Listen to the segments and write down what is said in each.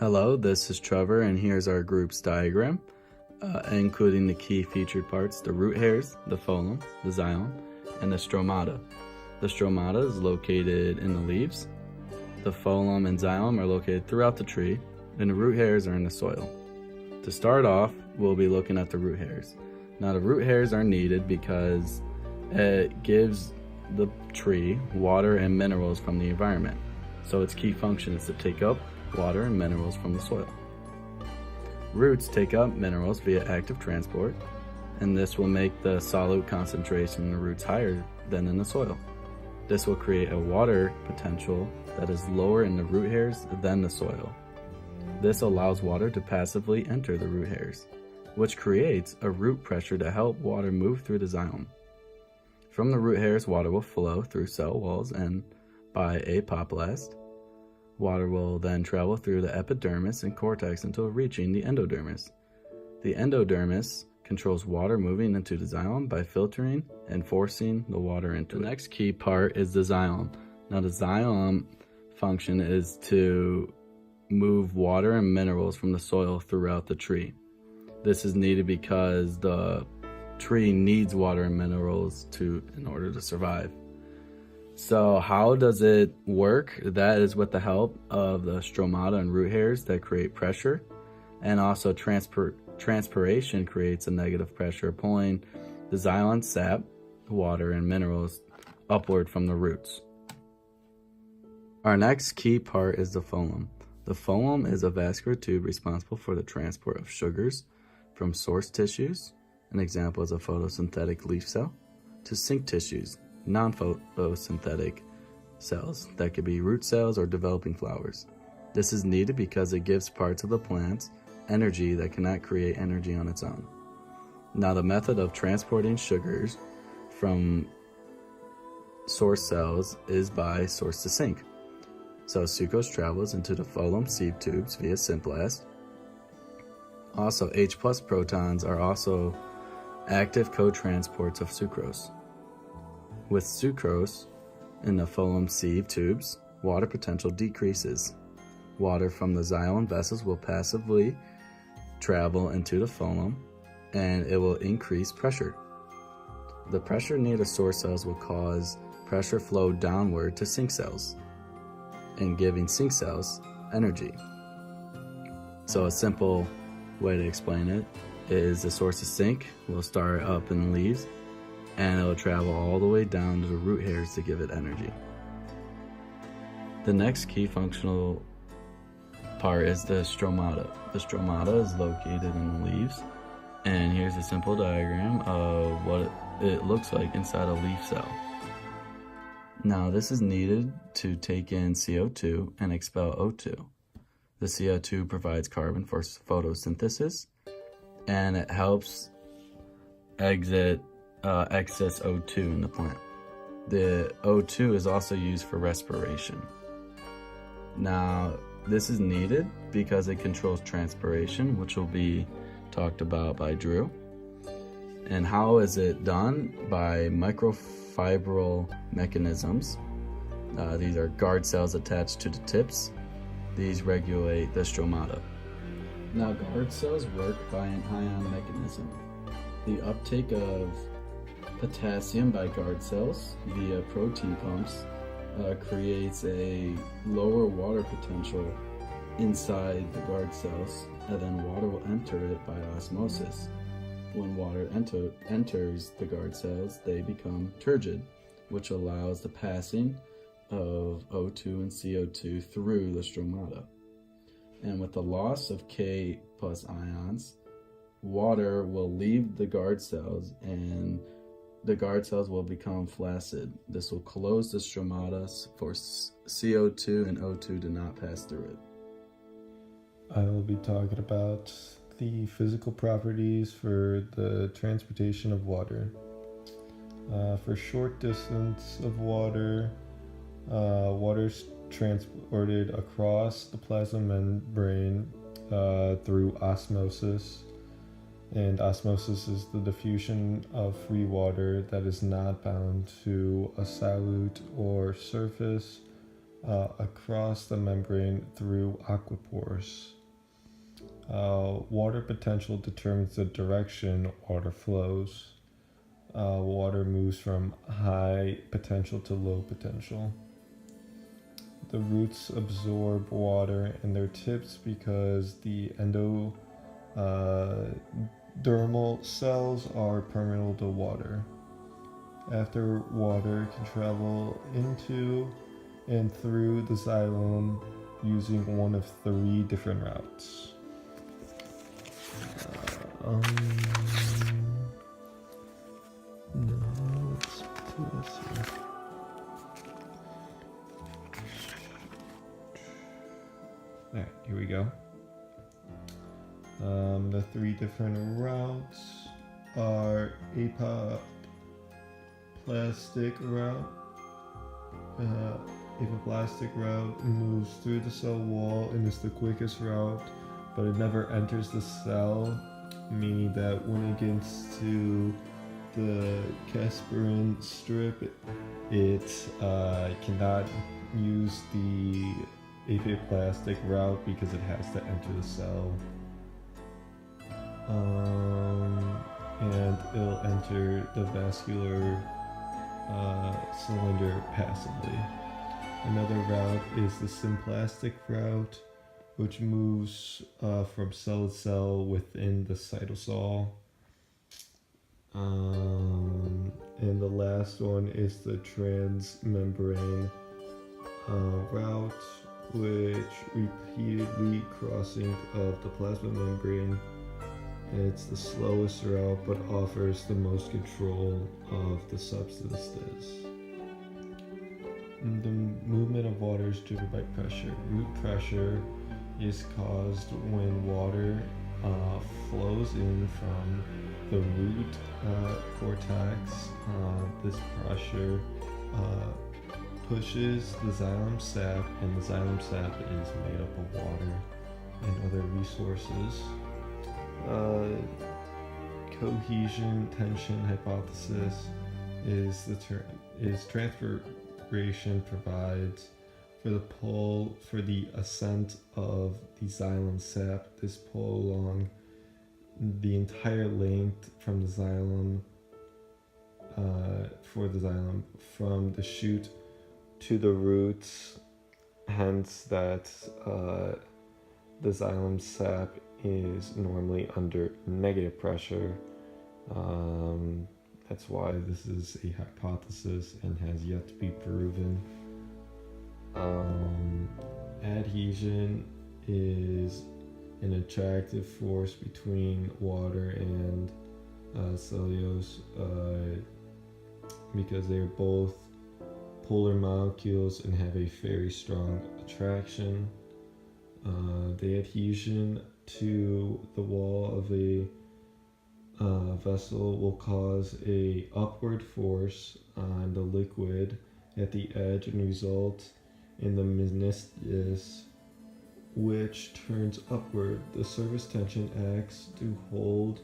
Hello, this is Trevor, and here's our group's diagram, including the key featured parts: the root hairs, the phloem, the xylem, and the stromata. The stromata is located in the leaves. The phloem and xylem are located throughout the tree, and the root hairs are in the soil. To start off, we'll be looking at the root hairs. Now, the root hairs are needed because it gives the tree water and minerals from the environment. So its key function is to take up water and minerals from the soil. Roots take up minerals via active transport, and this will make the solute concentration in the roots higher than in the soil. This will create a water potential that is lower in the root hairs than the soil. This allows water to passively enter the root hairs, which creates a root pressure to help water move through the xylem. From the root hairs, water will flow through cell walls and by apoplast. Water will then travel through the epidermis and cortex until reaching the endodermis. The endodermis controls water moving into the xylem by filtering and forcing the water into it. The next key part is the xylem. Now, the xylem function is to move water and minerals from the soil throughout the tree. This is needed because the tree needs water and minerals in order to survive. So how does it work? That is with the help of the stromata and root hairs that create pressure, and also transpiration creates a negative pressure, pulling the xylem sap, water, and minerals upward from the roots. Our next key part is the phloem. The phloem is a vascular tube responsible for the transport of sugars from source tissues, an example is a photosynthetic leaf cell, to sink tissues, non-photosynthetic cells that could be root cells or developing flowers. This is needed because it gives parts of the plants energy that cannot create energy on its own. Now, the method of transporting sugars from source cells is by source to sink. So sucrose travels into the phloem sieve tubes via symplast. Also, H+ protons are also active co-transports of sucrose. With sucrose in the phloem sieve tubes, water potential decreases. Water from the xylem vessels will passively travel into the phloem, and it will increase pressure. The pressure near the source cells will cause pressure flow downward to sink cells, and giving sink cells energy. So a simple way to explain it is the source of sink will start up in the leaves, and it will travel all the way down to the root hairs to give it energy. The next key functional part is the stromata. The stromata is located in the leaves, and here's a simple diagram of what it looks like inside a leaf cell. Now, this is needed to take in CO2 and expel O2. The CO2 provides carbon for photosynthesis, and it helps exit excess O2 in the plant. The O2 is also used for respiration. Now, this is needed because it controls transpiration, which will be talked about by Drew. And how is it done? By microfibril mechanisms. These are guard cells attached to the tips. These regulate the stromata. Now, guard cells work by an ion mechanism. The uptake of potassium by guard cells via protein pumps creates a lower water potential inside the guard cells, and then water will enter it by osmosis. When water enters the guard cells, they become turgid, which allows the passing of O2 and CO2 through the stromata. And with the loss of K+ ions, water will leave the guard cells, and the guard cells will become flaccid. This will close the stromata for CO2 and O2 to not pass through it. I will be talking about the physical properties for the transportation of water. For short distance of water, water is transported across the plasma membrane through osmosis. And osmosis is the diffusion of free water that is not bound to a solute or surface across the membrane through aquipores. Water potential determines the direction water flows. Water moves from high potential to low potential. The roots absorb water in their tips because the endodermal cells are permeable to water. After water can travel into and through the xylem using one of 3 different routes. No, let's do this here. Alright, here we go. The 3 different routes are apoplastic route. Apoplastic route moves through the cell wall and is the quickest route, but it never enters the cell, meaning that when it gets to the Casperin strip, it cannot use the apoplastic route because it has to enter the cell. And it'll enter the vascular cylinder passively. Another route is the symplastic route, which moves from cell to cell within the cytosol. And the last one is the transmembrane route, which repeatedly crossing of the plasma membrane. It's the slowest route but offers the most control of the substances. The movement of water is driven by pressure. Root pressure is caused when water flows in from the root cortex. This pressure pushes the xylem sap, and the xylem sap is made up of water and other resources. Cohesion tension hypothesis is transpiration provides for the pull for the ascent of the xylem sap. This pull along the entire length from the xylem from the shoot to the roots, hence that the xylem sap is normally under negative pressure. That's why this is a hypothesis and has yet to be proven. Adhesion is an attractive force between water and cellulose because they are both polar molecules and have a very strong attraction. The adhesion to the wall of a vessel will cause a upward force on the liquid at the edge and result in the meniscus, which turns upward. The surface tension acts to hold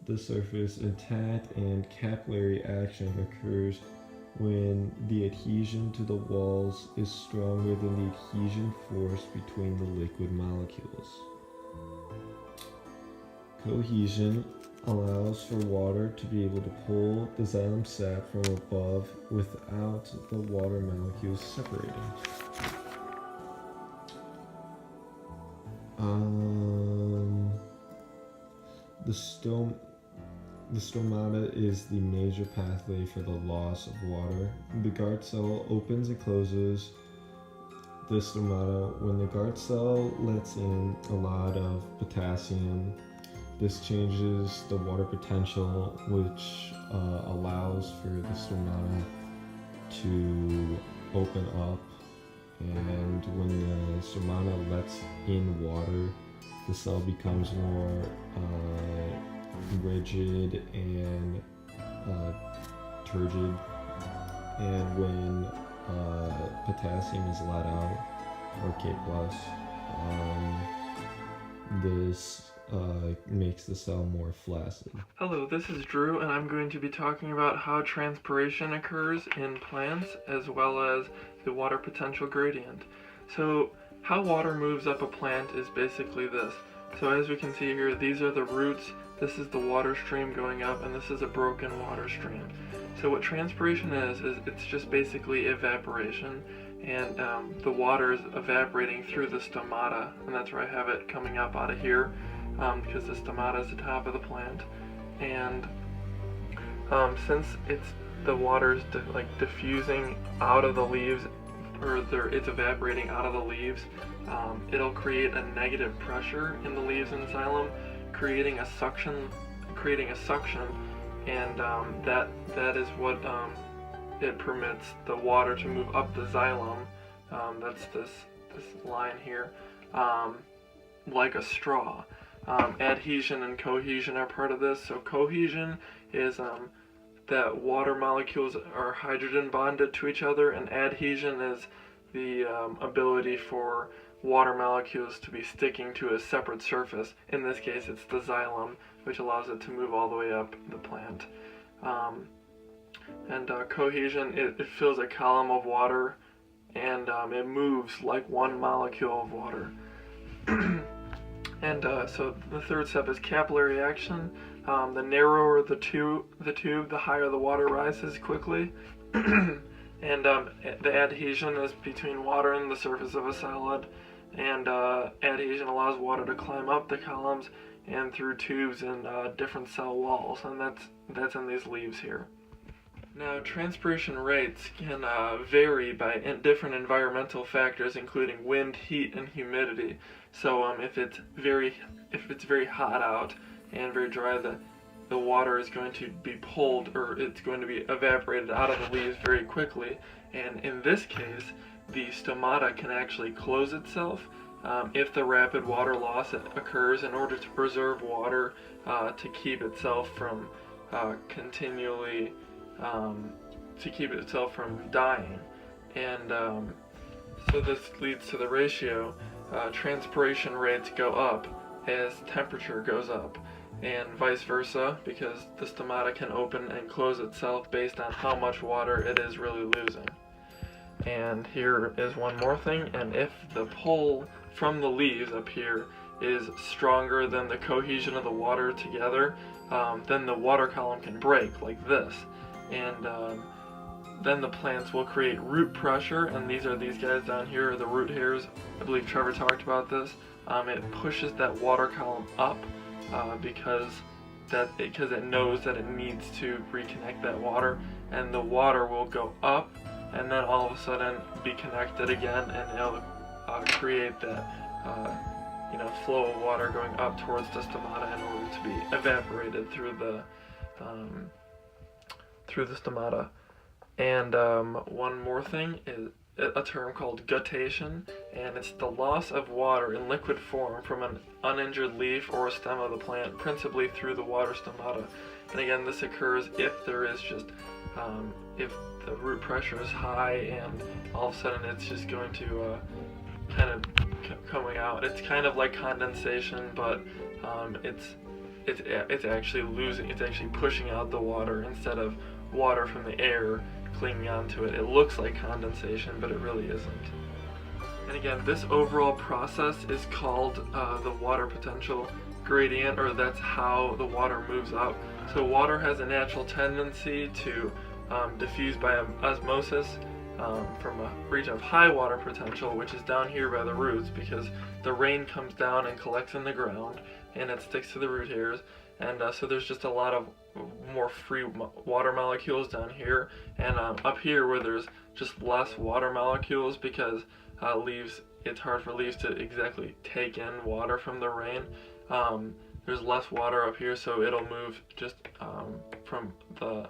the surface intact, and capillary action occurs when the adhesion to the walls is stronger than the adhesion force between the liquid molecules. Cohesion allows for water to be able to pull the xylem sap from above without the water molecules separating. The stomata is the major pathway for the loss of water. The guard cell opens and closes the stomata. When the guard cell lets in a lot of potassium, this changes the water potential, which allows for the stomata to open up. And when the stomata lets in water, the cell becomes more rigid and turgid. And when potassium is let out, or K+, this makes the cell more flaccid. Hello, this is Drew, and I'm going to be talking about how transpiration occurs in plants as well as the water potential gradient. So how water moves up a plant is basically this. So as we can see here, these are the roots, this is the water stream going up, and this is a broken water stream. So what transpiration is it's just basically evaporation, and the water is evaporating through the stomata, and that's where I have it coming up out of here, because the stomata is the top of the plant. And since the water is diffusing out of the leaves, or it's evaporating out of the leaves, it'll create a negative pressure in the leaves and xylem, creating a suction, and that is what it permits the water to move up the xylem. That's this line here, like a straw. Adhesion and cohesion are part of this. So cohesion is that water molecules are hydrogen bonded to each other, and adhesion is the ability for water molecules to be sticking to a separate surface. In this case, it's the xylem, which allows it to move all the way up the plant. Cohesion, it fills a column of water, and it moves like one molecule of water. So the third step is capillary action. The narrower the tube, the higher the water rises quickly. And the adhesion is between water and the surface of a solid. And adhesion allows water to climb up the columns and through tubes and different cell walls, and that's in these leaves here. Now, transpiration rates can vary by different environmental factors, including wind, heat, and humidity. So if it's very hot out and very dry, the water is going to be pulled, or it's going to be evaporated out of the leaves very quickly. And in this case, the stomata can actually close itself if the rapid water loss occurs, in order to preserve water to keep itself from continually to keep itself from dying. And so this leads to the ratio. Transpiration rates go up as temperature goes up, and vice versa, because the stomata can open and close itself based on how much water it is really losing. And here is one more thing, and if the pull from the leaves up here is stronger than the cohesion of the water together, then the water column can break like this, and then the plants will create root pressure, and these guys down here are the root hairs. I believe Trevor talked about this. It pushes that water column up because it knows that it needs to reconnect that water, and the water will go up and then all of a sudden be connected again, and it'll create that flow of water going up towards the stomata in order to be evaporated through the stomata. And one more thing is a term called guttation, and it's the loss of water in liquid form from an uninjured leaf or a stem of the plant, principally through the water stomata. And again, this occurs if there is just if the root pressure is high, and all of a sudden it's just going to kind of coming out. It's kind of like condensation, but it's actually pushing out the water instead of water from the air clinging onto it. It looks like condensation, but it really isn't. And again, this overall process is called the water potential gradient, or that's how the water moves up. So water has a natural tendency to diffuse by osmosis from a region of high water potential, which is down here by the roots, because the rain comes down and collects in the ground and it sticks to the root hairs, and so there's just a lot of more free water molecules down here, and up here where there's just less water molecules, because it's hard for leaves to exactly take in water from the rain. There's less water up here, so it'll move just from the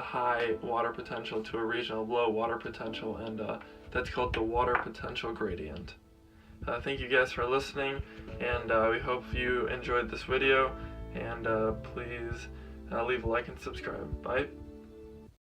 high water potential to a region of low water potential, and that's called the water potential gradient. Thank you guys for listening, and we hope you enjoyed this video, and please leave a like and subscribe. Bye.